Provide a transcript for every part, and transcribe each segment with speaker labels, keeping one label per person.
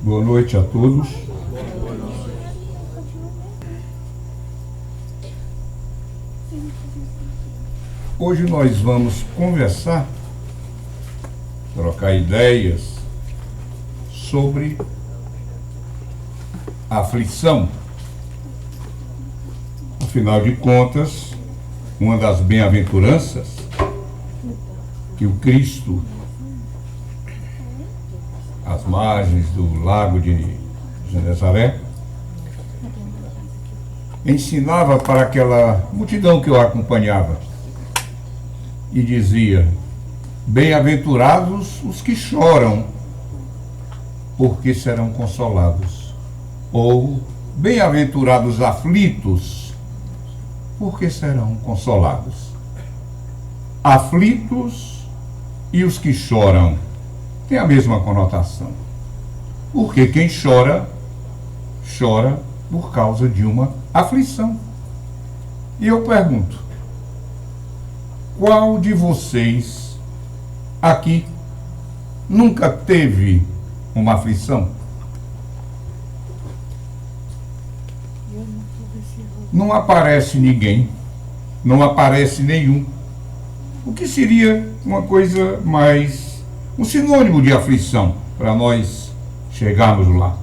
Speaker 1: Boa noite a todos. Hoje nós vamos conversar, trocar ideias sobre a aflição. Afinal de contas, uma das bem-aventuranças que o Cristo, às margens do lago de Genezaré, ensinava para aquela multidão que o acompanhava e dizia: bem-aventurados os que choram, porque serão consolados. Ou bem-aventurados aflitos, porque serão consolados. Aflitos e os que choram tem a mesma conotação, porque quem chora, chora por causa de uma aflição. E eu pergunto: qual de vocês aqui nunca teve uma aflição? Não aparece ninguém, não aparece nenhum. O que seria uma coisa mais, um sinônimo de aflição, para nós chegarmos lá?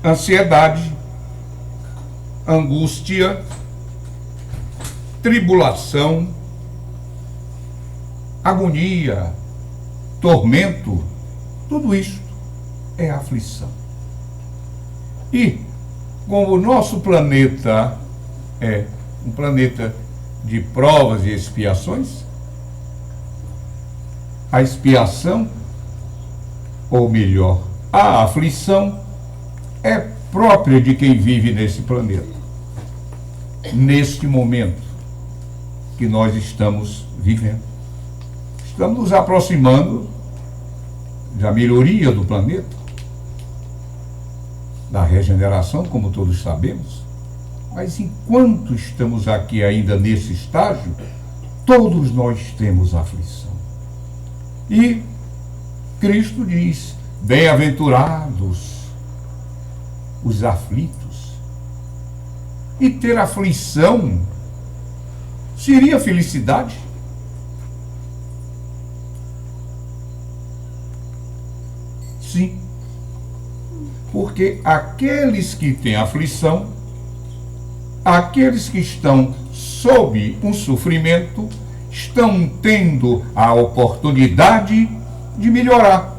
Speaker 1: Ansiedade, angústia, tribulação, agonia, tormento, tudo isso é aflição. E como o nosso planeta é um planeta de provas e expiações, a expiação, ou melhor, a aflição, é própria de quem vive nesse planeta, neste momento que nós estamos vivendo. Estamos nos aproximando da melhoria do planeta, da regeneração, como todos sabemos. Mas enquanto estamos aqui ainda nesse estágio, todos nós temos aflição. E Cristo diz: bem-aventurados os aflitos. E ter aflição seria felicidade? Sim. Porque aqueles que têm aflição, aqueles que estão sob um sofrimento, estão tendo a oportunidade de melhorar.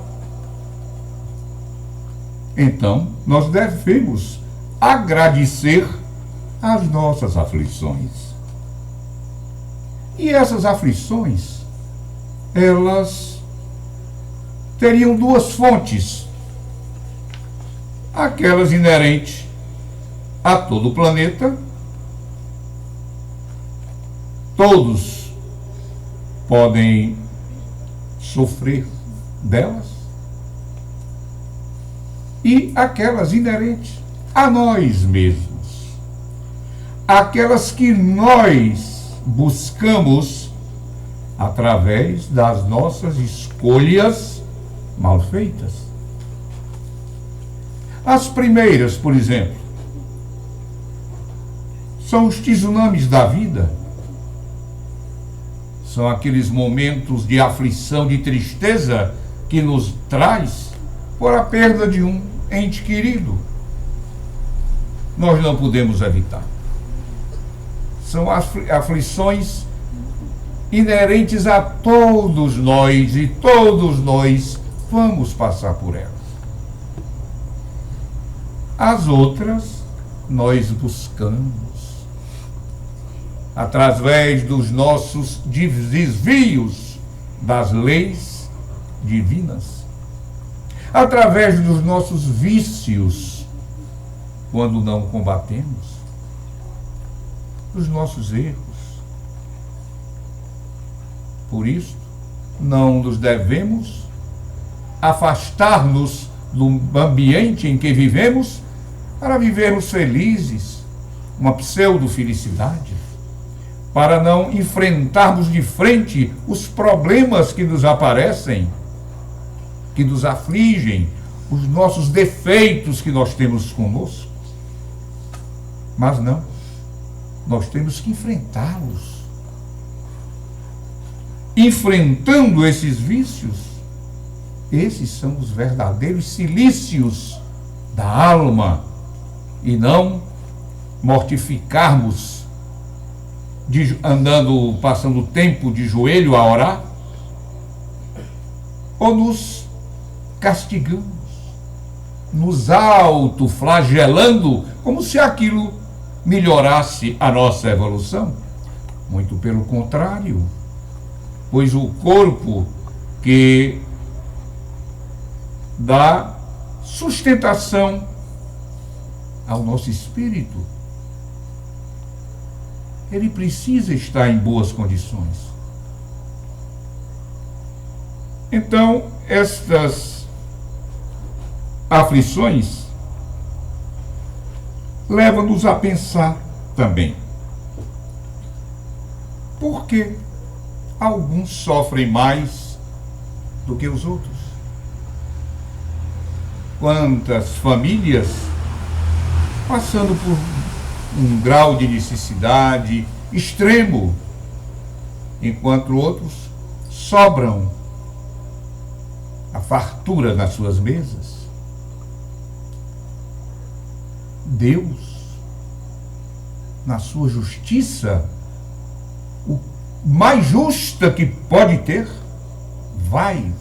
Speaker 1: Então, nós devemos agradecer as nossas aflições. E essas aflições, elas teriam duas fontes: aquelas inerentes a todo o planeta, todos podem sofrer delas, e aquelas inerentes a nós mesmos, aquelas que nós buscamos através das nossas escolhas mal feitas. As primeiras, por exemplo, são os tsunamis da vida. São aqueles momentos de aflição, de tristeza que nos traz por a perda de um ente querido. Nós não podemos evitar. São aflições inerentes a todos nós, e todos nós vamos passar por elas. As outras nós buscamos através dos nossos desvios das leis divinas, através dos nossos vícios, quando não combatemos, dos nossos erros. Por isso, não nos devemos afastar-nos do ambiente em que vivemos para vivermos felizes, uma pseudo-felicidade, para não enfrentarmos de frente os problemas que nos aparecem, que nos afligem, os nossos defeitos que nós temos conosco. Mas não, nós temos que enfrentá-los. Enfrentando esses vícios, esses são os verdadeiros cilícios da alma, e não mortificarmos, passando tempo de joelho a orar, ou nos castigamos, nos autoflagelando, como se aquilo melhorasse a nossa evolução. Muito pelo contrário, pois o corpo que dá sustentação ao nosso espírito, ele precisa estar em boas condições. Então, estas aflições levam-nos a pensar também: por que alguns sofrem mais do que os outros? Quantas famílias passando por um grau de necessidade extremo, enquanto outros sobram a fartura nas suas mesas. Deus, na sua justiça, o mais justa que pode ter, vai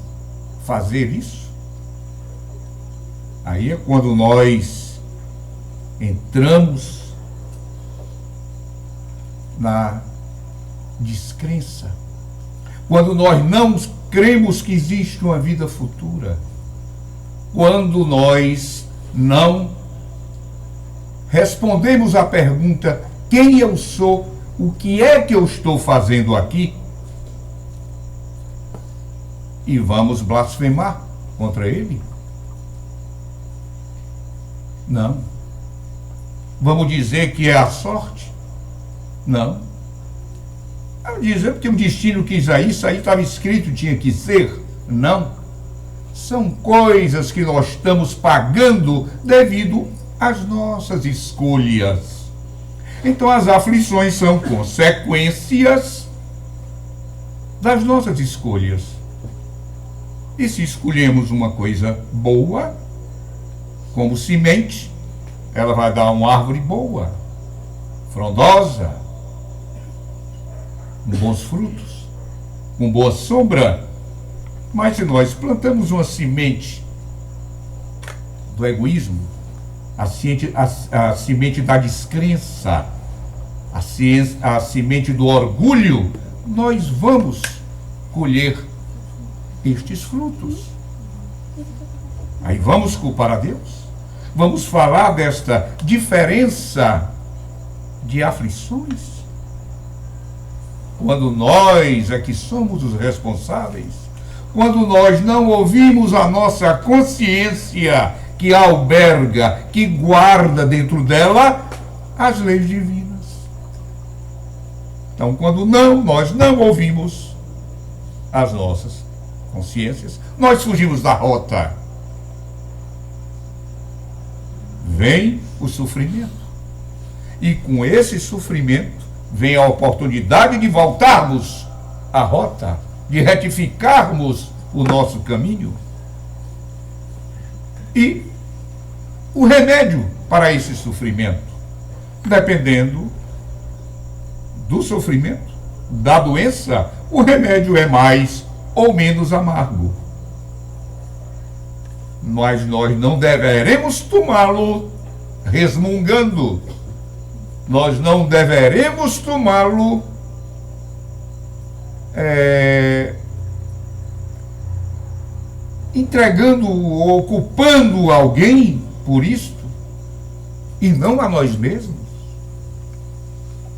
Speaker 1: fazer isso? Aí é quando nós entramos na descrença, quando nós não cremos que existe uma vida futura, quando nós não respondemos à pergunta: quem eu sou, o que é que eu estou fazendo aqui? E vamos blasfemar contra ele? Não. Vamos dizer que é a sorte? Não. Vamos dizer porque o destino quis isso aí estava escrito, tinha que ser? Não. São coisas que nós estamos pagando devido às nossas escolhas. Então as aflições são consequências das nossas escolhas. E se escolhemos uma coisa boa, como semente, ela vai dar uma árvore boa, frondosa, com bons frutos, com boa sombra. Mas se nós plantamos uma semente do egoísmo, a semente da descrença, a semente do orgulho, nós vamos colher estes frutos. Aí vamos culpar a Deus? Vamos falar desta diferença de aflições? Quando nós é que somos os responsáveis, quando nós não ouvimos a nossa consciência, que alberga, que guarda dentro dela as leis divinas. Então, quando nós não ouvimos as nossas consciências, nós fugimos da rota. Vem o sofrimento. E com esse sofrimento vem a oportunidade de voltarmos à rota, de retificarmos o nosso caminho. E o remédio para esse sofrimento, dependendo do sofrimento, da doença, o remédio é mais ou menos amargo. Mas nós não deveremos tomá-lo resmungando. Nós não deveremos tomá-lo entregando ou culpando alguém por isto, e não a nós mesmos.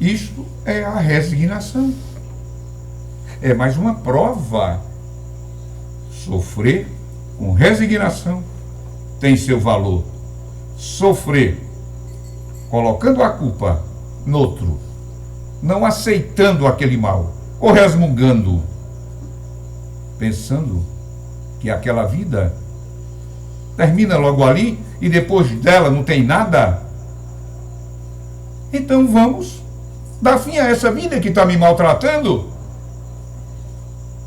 Speaker 1: Isto é a resignação. É mais uma prova. Sofrer com resignação tem seu valor. Sofrer colocando a culpa no outro, não aceitando aquele mal, ou resmungando, pensando que aquela vida termina logo ali e depois dela não tem nada. Então vamos dar fim a essa vida que está me maltratando.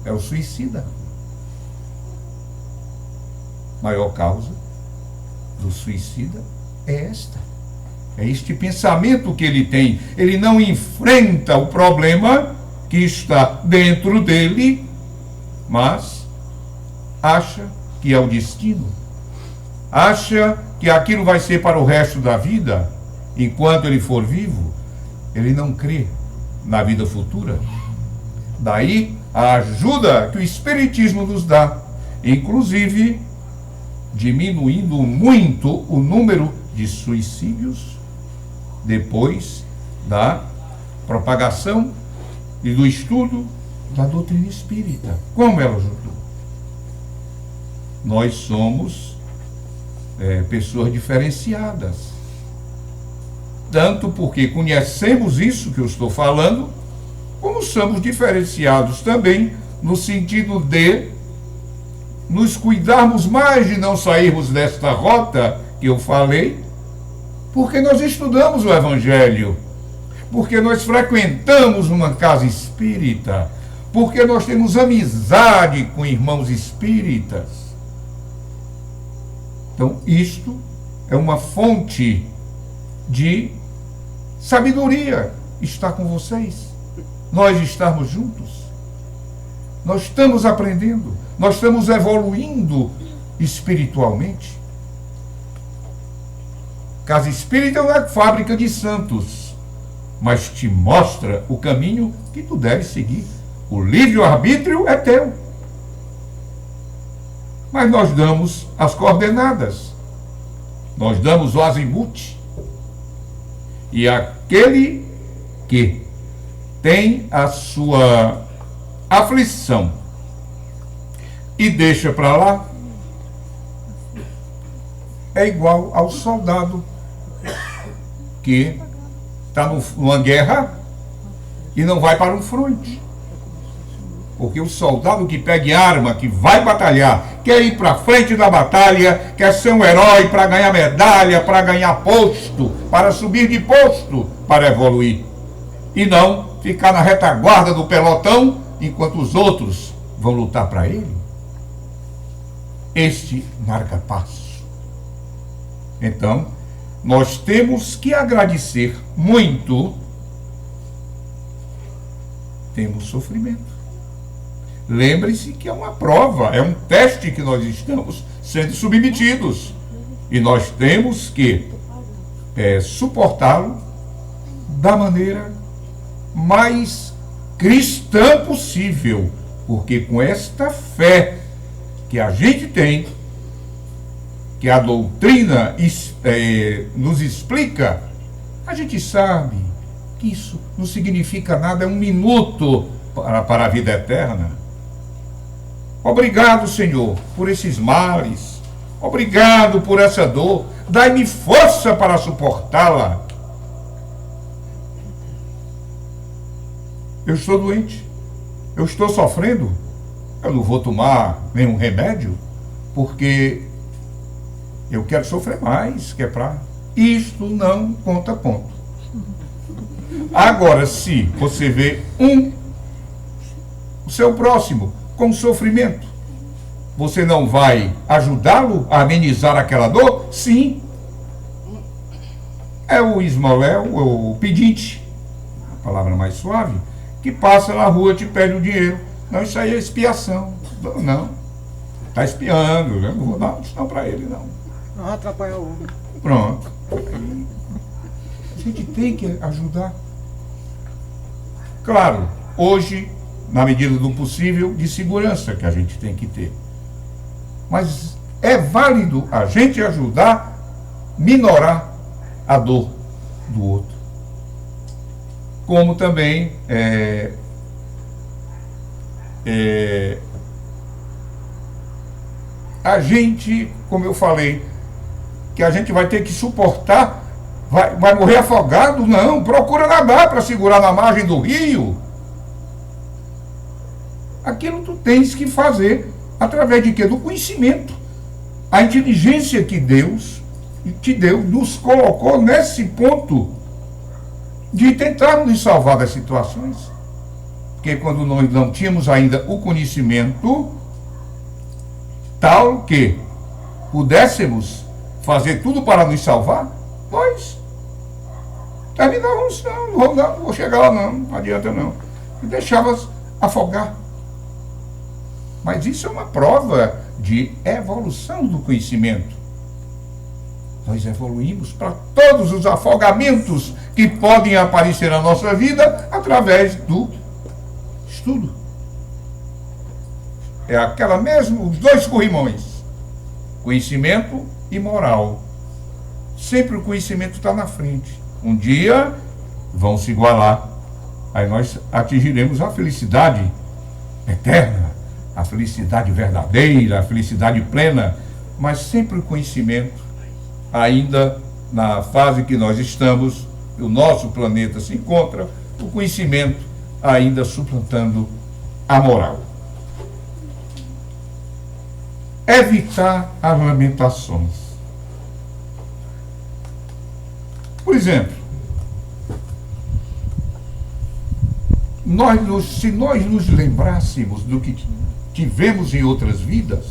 Speaker 1: É o suicida. Maior causa do suicida é esta. É este pensamento que ele tem. Ele não enfrenta o problema que está dentro dele, mas acha que é o destino. Acha que aquilo vai ser para o resto da vida. Enquanto ele for vivo, ele não crê na vida futura. Daí a ajuda que o Espiritismo nos dá, inclusive diminuindo muito o número de suicídios depois da propagação e do estudo da doutrina espírita. Como ela ajudou? Nós somos pessoas diferenciadas. Tanto porque conhecemos isso que eu estou falando, como somos diferenciados também no sentido de nos cuidarmos mais de não sairmos desta rota que eu falei, porque nós estudamos o Evangelho, porque nós frequentamos uma casa espírita, porque nós temos amizade com irmãos espíritas. Então, isto é uma fonte de sabedoria, está com vocês. Nós estamos juntos. Nós estamos aprendendo. Nós estamos evoluindo espiritualmente. Casa espírita não é fábrica de santos, mas te mostra o caminho que tu deves seguir. O livre-arbítrio é teu. Mas nós damos as coordenadas. Nós damos o azimuth. E aquele que tem a sua aflição e deixa para lá, é igual ao soldado que está numa guerra e não vai para um fronte. Porque o soldado que pega arma, que vai batalhar, quer ir para frente da batalha, quer ser um herói para ganhar medalha, para ganhar posto, para subir de posto, para evoluir. E não ficar na retaguarda do pelotão, enquanto os outros vão lutar para ele. Este marca passo. Então, nós temos que agradecer muito. Temos sofrimento. Lembre-se que é uma prova, é um teste que nós estamos sendo submetidos. E nós temos que suportá-lo da maneira mais cristã possível. Porque com esta fé que a gente tem, que a doutrina nos explica, a gente sabe que isso não significa nada, é um minuto para a vida eterna. Obrigado, Senhor, por esses males. Obrigado por essa dor. Dai-me força para suportá-la. Eu estou doente. Eu estou sofrendo. Eu não vou tomar nenhum remédio, porque eu quero sofrer mais, que é para... Isto não conta ponto. Agora, se você vê o seu próximo com sofrimento, você não vai ajudá-lo a amenizar aquela dor? Sim. É o esmoléu, o pedinte, a palavra mais suave, que passa na rua e te pede o dinheiro. Não, isso aí é expiação. Não. Está espiando, eu não vou dar não para ele, não.
Speaker 2: Não atrapalha o homem.
Speaker 1: Pronto. A gente tem que ajudar. Claro, hoje, na medida do possível, de segurança que a gente tem que ter. Mas é válido a gente ajudar a minorar a dor do outro. Como também a gente, como eu falei, que a gente vai ter que suportar, vai morrer afogado? Não, procura nadar para segurar na margem do rio. Aquilo tu tens que fazer Através de quê? Do conhecimento. A inteligência que Deus te deu, nos colocou nesse ponto de tentar nos salvar das situações. Porque quando nós não tínhamos ainda o conhecimento tal que pudéssemos fazer tudo para nos salvar, nós terminávamos, não vou chegar lá não adianta não. E deixava afogar. Mas isso é uma prova de evolução do conhecimento. Nós evoluímos para todos os afogamentos que podem aparecer na nossa vida através do estudo. É aquela mesmo, os dois corrimões, conhecimento e moral. Sempre o conhecimento está na frente. Um dia vão se igualar. Aí nós atingiremos a felicidade eterna, a felicidade verdadeira, a felicidade plena, mas sempre o conhecimento, ainda na fase que nós estamos, o nosso planeta se encontra, o conhecimento ainda suplantando a moral. Evitar as lamentações. Por exemplo, se nós nos lembrássemos do que tivemos em outras vidas,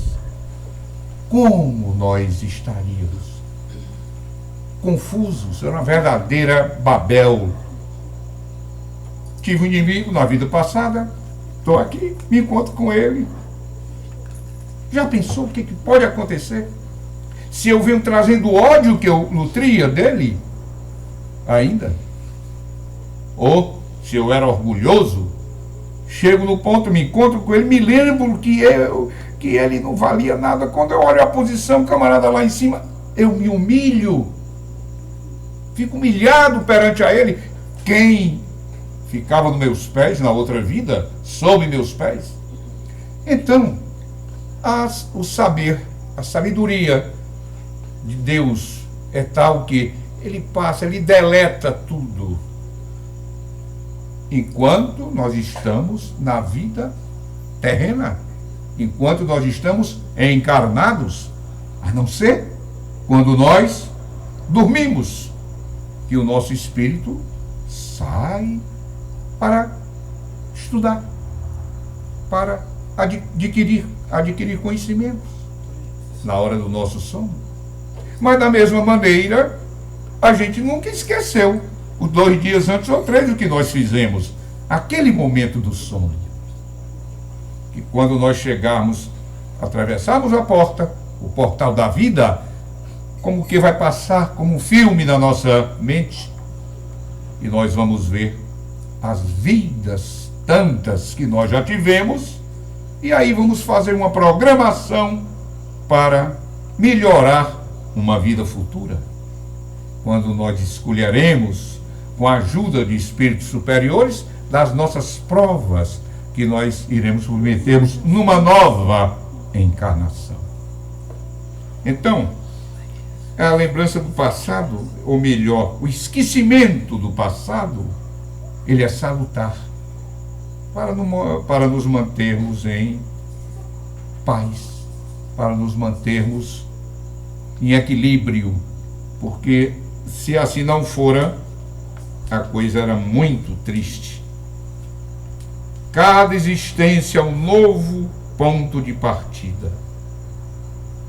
Speaker 1: como nós estaríamos confusos? Era uma verdadeira Babel. Tive um inimigo na vida passada, estou aqui, me encontro com ele. Já pensou o que pode acontecer? Se eu venho trazendo o ódio que eu nutria dele, ainda? Ou se eu era orgulhoso, chego no ponto, me encontro com ele, me lembro que ele não valia nada. Quando eu olho a posição, camarada, lá em cima, eu me humilho. Fico humilhado perante a ele. Quem ficava nos meus pés na outra vida, sob meus pés. Então, o saber, a sabedoria de Deus é tal que ele passa, ele deleta tudo. Enquanto nós estamos na vida terrena, enquanto nós estamos encarnados, a não ser quando nós dormimos, que o nosso espírito sai para estudar, para adquirir conhecimentos na hora do nosso sono. Mas da mesma maneira, a gente nunca esqueceu os 2 dias antes ou 3 o que nós fizemos, aquele momento do sono. Que quando nós chegarmos, atravessarmos a porta, o portal da vida, como que vai passar como um filme na nossa mente, e nós vamos ver as vidas tantas que nós já tivemos, e aí vamos fazer uma programação para melhorar uma vida futura. Quando nós escolheremos, com a ajuda de espíritos superiores, das nossas provas que nós iremos submetermos numa nova encarnação. Então, a lembrança do passado, ou melhor, o esquecimento do passado, ele é salutar para nos mantermos em paz, para nos mantermos em equilíbrio, porque se assim não fora, a coisa era muito triste. Cada existência é um novo ponto de partida.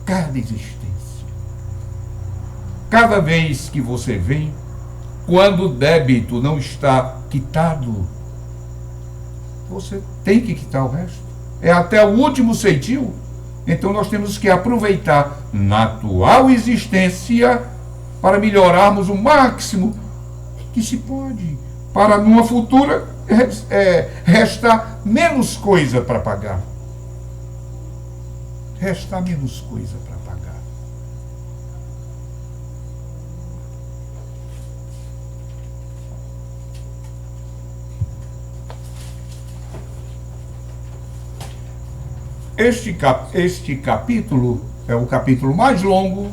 Speaker 1: Cada existência. Cada vez que você vem, quando o débito não está quitado, você tem que quitar o resto. É até o último ceitil. Então nós temos que aproveitar na atual existência para melhorarmos o máximo que se pode, para numa futura restar menos coisa para pagar. Restar menos coisa para pagar. Este capítulo é o capítulo mais longo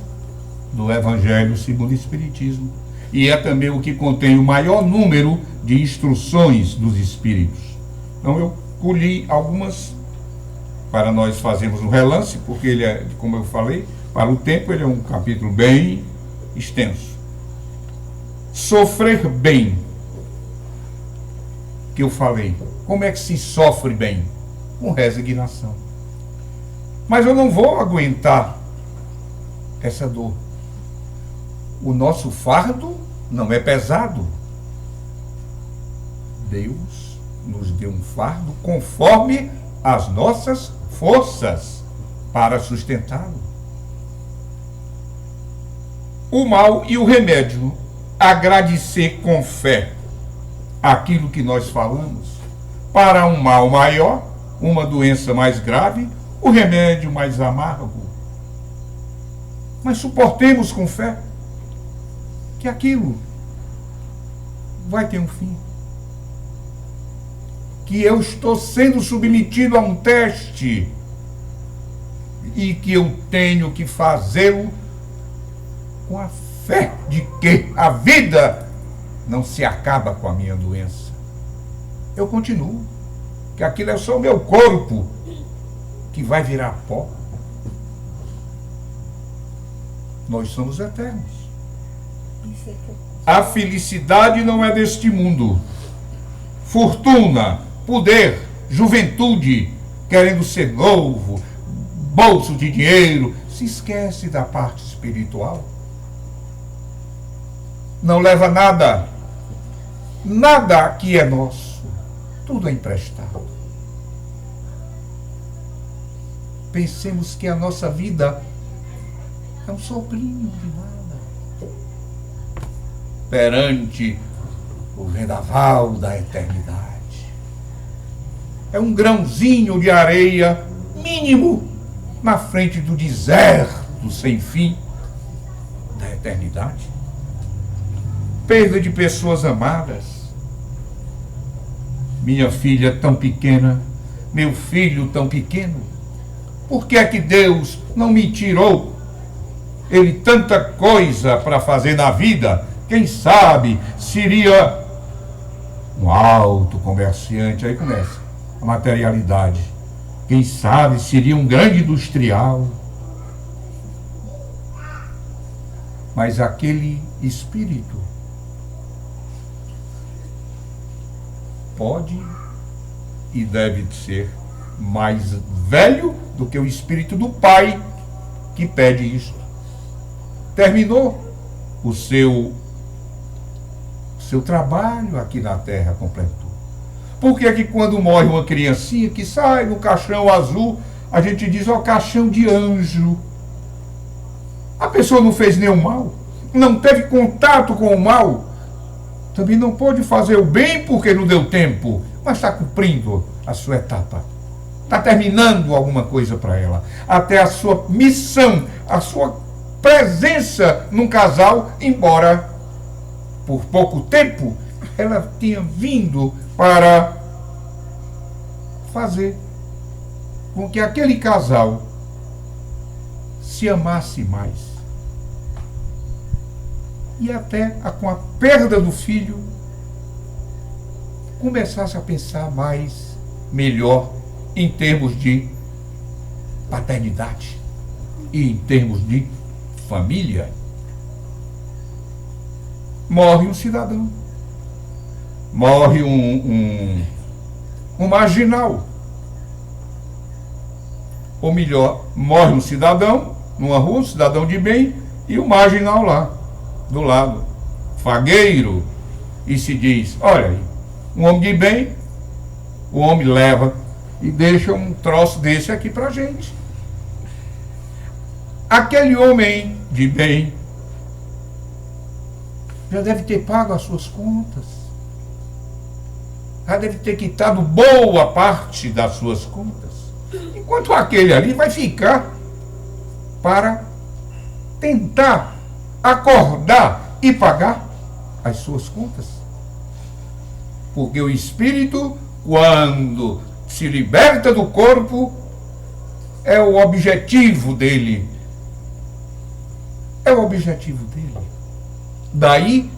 Speaker 1: do Evangelho segundo o Espiritismo, e é também o que contém o maior número de instruções dos Espíritos. Então eu colhi algumas para nós fazermos um relance, porque ele é, como eu falei, para o tempo ele é um capítulo bem extenso. Sofrer bem, que eu falei. Como é que se sofre bem? Com resignação. Mas eu não vou aguentar essa dor. O nosso fardo não é pesado. Deus nos deu um fardo conforme as nossas forças para sustentá-lo. O mal e o remédio: agradecer com fé aquilo que nós falamos. Para um mal maior, uma doença mais grave, o remédio mais amargo. Mas suportemos com fé que aquilo vai ter um fim. Que eu estou sendo submetido a um teste e que eu tenho que fazê-lo com a fé de que a vida não se acaba com a minha doença. Eu continuo, que aquilo é só o meu corpo que vai virar pó. Nós somos eternos. A felicidade não é deste mundo. Fortuna, poder, juventude, querendo ser novo, bolso de dinheiro, se esquece da parte espiritual. Não leva nada. Nada que é nosso. Tudo é emprestado. Pensemos que a nossa vida é um soprinho de nada perante o vendaval da eternidade. É um grãozinho de areia mínimo na frente do deserto sem fim da eternidade. Perda de pessoas amadas. Minha filha tão pequena, meu filho tão pequeno. Por que é que Deus não me tirou? Ele tanta coisa para fazer na vida. Quem sabe seria um alto comerciante. Aí começa a materialidade. Quem sabe seria um grande industrial. Mas aquele espírito pode e deve ser mais velho do que o espírito do pai que pede isto. Terminou o seu trabalho aqui na terra, completou. Por que é que quando morre uma criancinha que sai no caixão azul, a gente diz, ó, caixão de anjo? A pessoa não fez nenhum mal, não teve contato com o mal, também não pôde fazer o bem porque não deu tempo, mas está cumprindo a sua etapa. Está terminando alguma coisa para ela. Até a sua missão, a sua presença num casal, embora por pouco tempo ela tinha vindo para fazer com que aquele casal se amasse mais. E até com a perda do filho começasse a pensar mais, melhor, em termos de paternidade e em termos de família. Morre um cidadão, morre um marginal, ou melhor, morre um cidadão numa rua, um cidadão de bem, e o marginal lá do lado, fagueiro, e se diz, olha aí, um homem de bem, o homem leva e deixa um troço desse aqui pra gente. Aquele homem de bem já deve ter pago as suas contas, já deve ter quitado boa parte das suas contas, enquanto aquele ali vai ficar para tentar acordar e pagar as suas contas. Porque o espírito, quando se liberta do corpo, é o objetivo dele. É o objetivo dele. Daí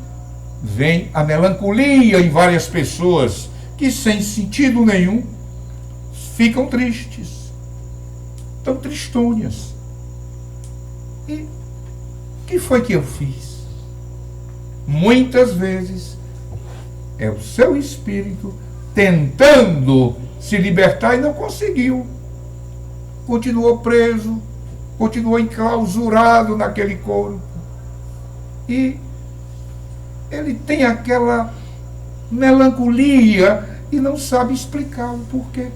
Speaker 1: vem a melancolia em várias pessoas que, sem sentido nenhum, ficam tristes. tão tristonhas. E o que foi que eu fiz? Muitas vezes é o seu espírito tentando se libertar e não conseguiu. Continuou preso, continuou enclausurado naquele corpo. E ele tem aquela melancolia e não sabe explicar o porquê.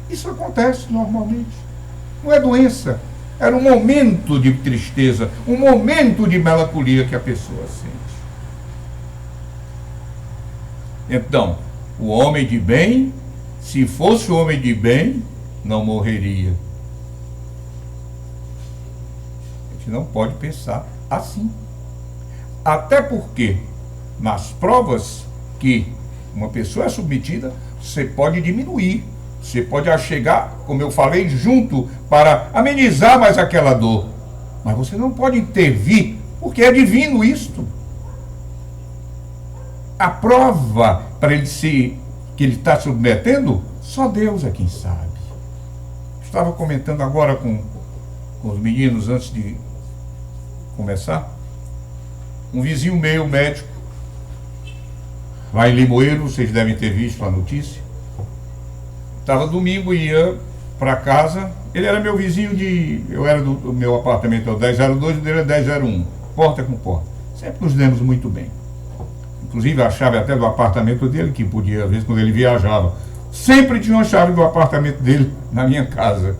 Speaker 1: Isso acontece normalmente. Não é doença. Era um momento de tristeza, um momento de melancolia que a pessoa sente. Então, o homem de bem, se fosse o homem de bem, não morreria. A gente não pode pensar assim. Até porque, nas provas que uma pessoa é submetida, você pode diminuir. Você pode chegar, como eu falei, junto para amenizar mais aquela dor. Mas você não pode intervir, porque é divino isto. A prova para ele que ele está submetendo, só Deus é quem sabe. Estava comentando agora com os meninos antes de começar. Um vizinho meu, médico, lá em Limoeiro, vocês devem ter visto a notícia. Estava domingo e ia para casa. Ele era meu vizinho eu era do meu apartamento, é o 1002, e dele é 1001. Porta com porta. Sempre nos demos muito bem. Inclusive a chave até do apartamento dele, que podia, às vezes, quando ele viajava. Sempre tinha uma chave do apartamento dele na minha casa.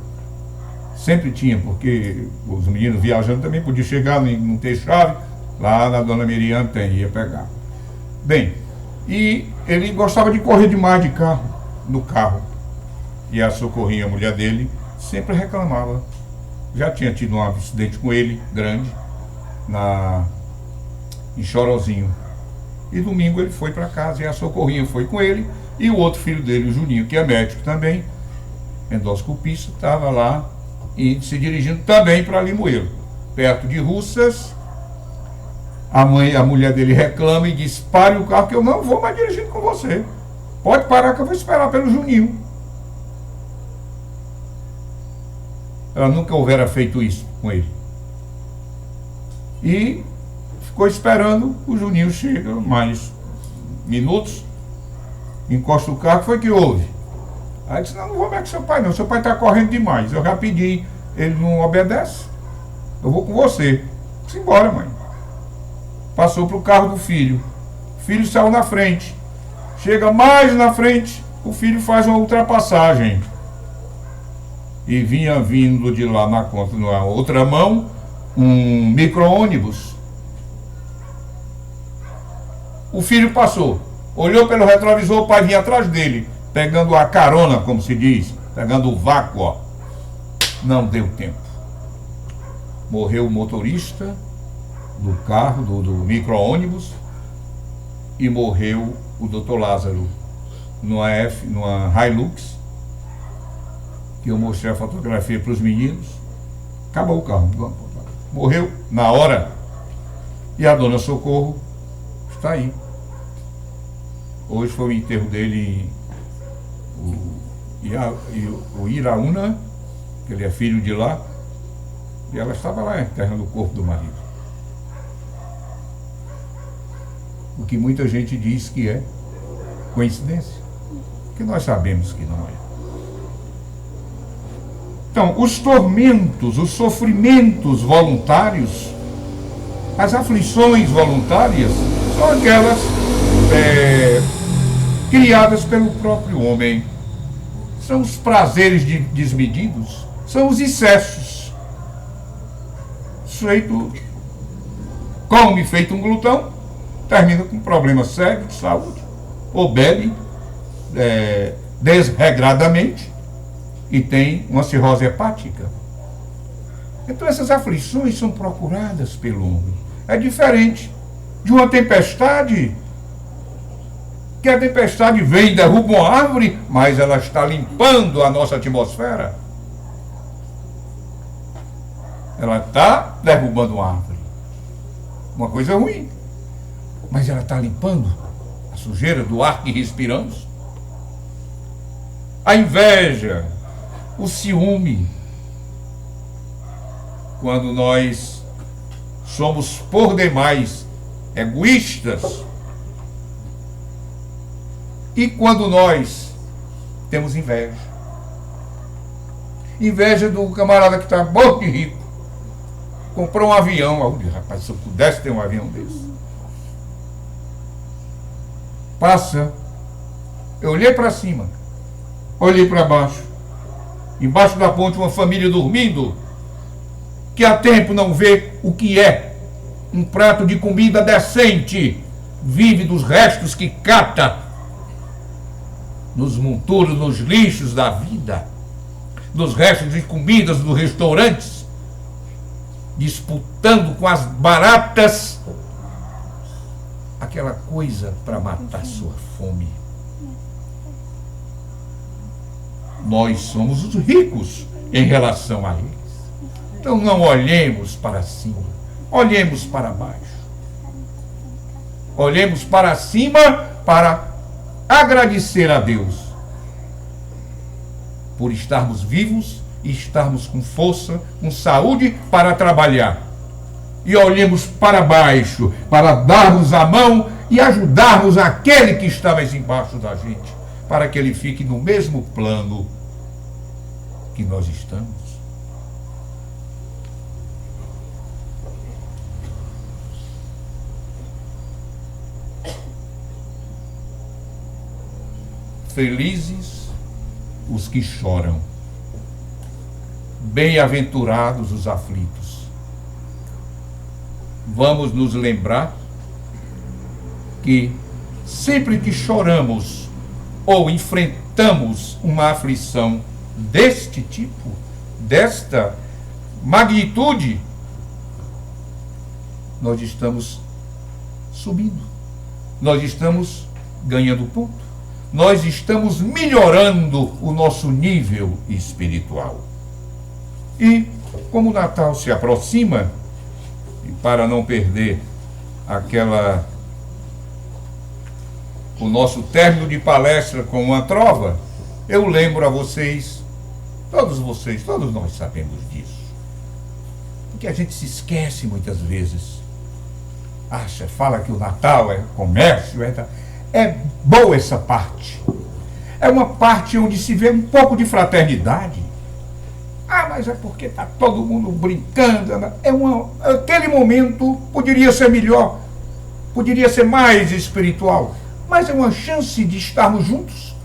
Speaker 1: Sempre tinha, porque os meninos viajando também podiam chegar e não ter chave. Lá na Dona Miriam tem, ia pegar. Bem, e ele gostava de correr demais de carro, no carro. E a Socorrinha, a mulher dele, sempre reclamava. Já tinha tido um acidente com ele, grande, em Chorozinho. E domingo ele foi para casa e a Socorrinha foi com ele. E o outro filho dele, o Juninho, que é médico também, endoscopista, estava lá e se dirigindo também para Limoeiro, perto de Russas. A mulher dele reclama e diz: pare o carro que eu não vou mais dirigindo com você. Pode parar que eu vou esperar pelo Juninho. Ela nunca houvera feito isso com ele. E ficou esperando, o Juninho chega, mais minutos, encosta o carro, foi que houve? Aí disse: não vou mais com seu pai não, seu pai está correndo demais, eu já pedi, ele não obedece, eu vou com você. Disse: embora, mãe. Passou para o carro do filho, o filho saiu na frente, chega mais na frente, o filho faz uma ultrapassagem. E vinha vindo de lá na outra mão um micro-ônibus. O filho passou, olhou pelo retrovisor, o pai vinha atrás dele, pegando a carona, como se diz, pegando o vácuo, ó. Não deu tempo. Morreu o motorista do carro, do micro-ônibus, e morreu o doutor Lázaro numa Hilux, que eu mostrei a fotografia para os meninos. Acabou o carro, morreu na hora. E a dona Socorro está aí. Hoje foi o enterro dele o Iraúna, que ele é filho de lá, e ela estava lá enterrando o corpo do marido. O que muita gente diz que é coincidência, que nós sabemos que não é. Então, os tormentos, os sofrimentos voluntários, as aflições voluntárias, são aquelas criadas pelo próprio homem. São os prazeres desmedidos, são os excessos. O sujeito come feito um glutão, termina com um problema sério de saúde, ou bebe desregradamente, e tem uma cirrose hepática. Então essas aflições são procuradas pelo homem. É diferente de uma tempestade, que a tempestade vem e derruba uma árvore, mas ela está limpando a nossa atmosfera. Ela está derrubando uma árvore. Uma coisa ruim. Mas ela está limpando a sujeira do ar que respiramos. A inveja, o ciúme, quando nós somos por demais egoístas, e quando nós temos inveja. Inveja do camarada que está bom de rico, comprou um avião. Rapaz, se eu pudesse ter um avião desse. Passa, eu olhei para cima, olhei para baixo, embaixo da ponte uma família dormindo, que há tempo não vê o que é um prato de comida decente, vive dos restos que cata nos monturos, nos lixos da vida, dos restos de comidas dos restaurantes, disputando com as baratas aquela coisa para matar sua fome. Nós somos os ricos em relação a eles. Então não olhemos para cima, olhemos para baixo. Olhemos para cima para agradecer a Deus por estarmos vivos e estarmos com força, com saúde para trabalhar. E olhemos para baixo para darmos a mão e ajudarmos aquele que está mais embaixo da gente, para que ele fique no mesmo plano que nós estamos. Felizes os que choram, bem-aventurados os aflitos. Vamos nos lembrar que sempre que choramos ou enfrentamos uma aflição deste tipo, desta magnitude, nós estamos subindo, nós estamos ganhando ponto. Nós estamos melhorando o nosso nível espiritual. E como o Natal se aproxima, e para não perder o nosso término de palestra com uma trova, eu lembro a vocês, todos nós sabemos disso. Porque a gente se esquece muitas vezes. Fala que o Natal é comércio, é boa essa parte. É uma parte onde se vê um pouco de fraternidade. Mas é porque está todo mundo brincando. Aquele momento poderia ser melhor, poderia ser mais espiritual, mas é uma chance de estarmos juntos.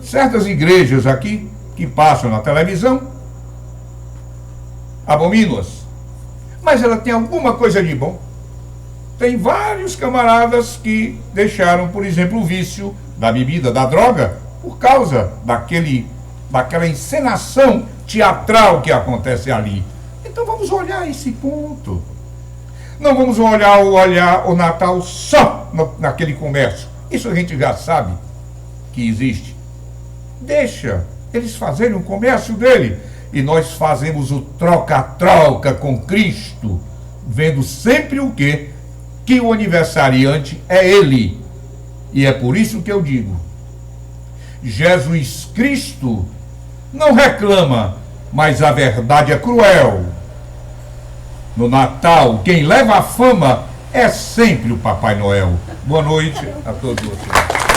Speaker 1: Certas igrejas aqui, que passam na televisão, abomino-as, mas ela tem alguma coisa de bom. Tem vários camaradas que deixaram, por exemplo, o vício da bebida, da droga, por causa daquela encenação teatral que acontece ali. Então vamos olhar esse ponto. Não vamos olhar o Natal só naquele comércio. Isso a gente já sabe que existe. Deixa eles fazerem o comércio dele. E nós fazemos o troca-troca com Cristo, vendo sempre o quê? Que o aniversariante é ele. E é por isso que eu digo, Jesus Cristo não reclama, mas a verdade é cruel. No Natal, quem leva a fama é sempre o Papai Noel. Boa noite a todos vocês.